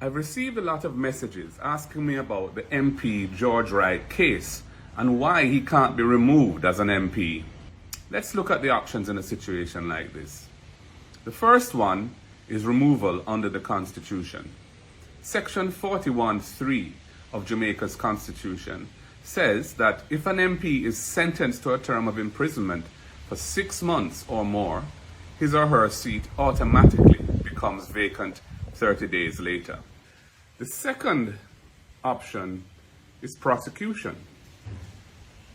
I've received a lot of messages asking me about the MP George Wright case and why he can't be removed as an MP. Let's look at the options in a situation like this. The first one is removal under the Constitution. Section 41(3) of Jamaica's Constitution says that if an MP is sentenced to a term of imprisonment for 6 months or more, his or her seat automatically becomes vacant 30 days later. The second option is prosecution.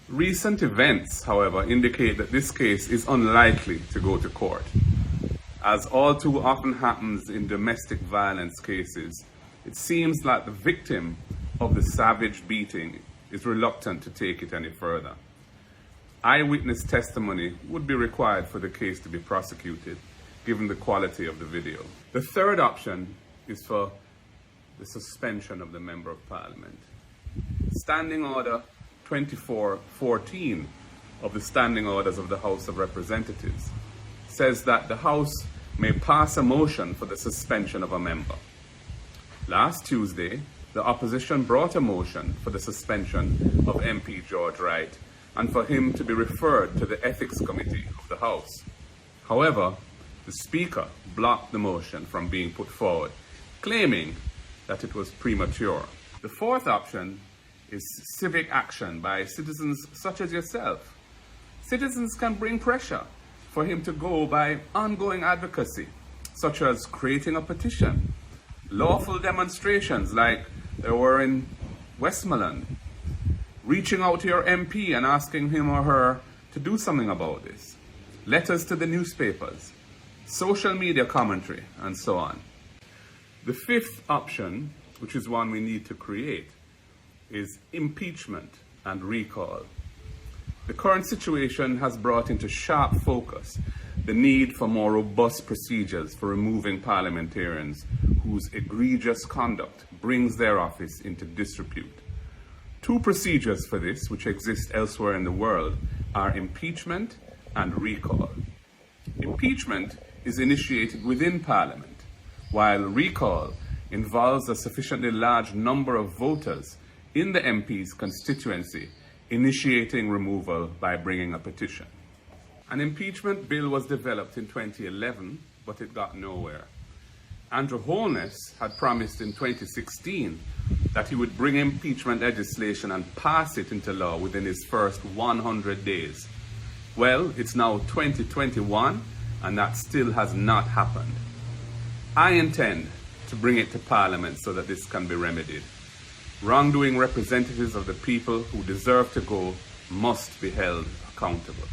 Recent events, however, indicate that this case is unlikely to go to court. As all too often happens in domestic violence cases, it seems like the victim of the savage beating is reluctant to take it any further. Eyewitness testimony would be required for the case to be prosecuted, given the quality of the video. The third option is for the suspension of the Member of Parliament. Standing Order 2414 of the Standing Orders of the House of Representatives says that the House may pass a motion for the suspension of a member. Last Tuesday, the opposition brought a motion for the suspension of MP George Wright and for him to be referred to the Ethics Committee of the House. However, the Speaker blocked the motion from being put forward, claiming that it was premature. The fourth option is civic action by citizens such as yourself. Citizens can bring pressure for him to go by ongoing advocacy, such as creating a petition, lawful demonstrations like there were in Westmoreland, reaching out to your MP and asking him or her to do something about this, letters to the newspapers, social media commentary, and so on. The fifth option, which is one we need to create, is impeachment and recall. The current situation has brought into sharp focus the need for more robust procedures for removing parliamentarians whose egregious conduct brings their office into disrepute. Two procedures for this, which exist elsewhere in the world, are impeachment and recall. Impeachment is initiated within Parliament, while recall involves a sufficiently large number of voters in the MP's constituency initiating removal by bringing a petition. An impeachment bill was developed in 2011, but it got nowhere. Andrew Holness had promised in 2016 that he would bring impeachment legislation and pass it into law within his first 100 days. Well, it's now 2021, and that still has not happened. I intend to bring it to Parliament so that this can be remedied. Wrongdoing representatives of the people who deserve to go must be held accountable.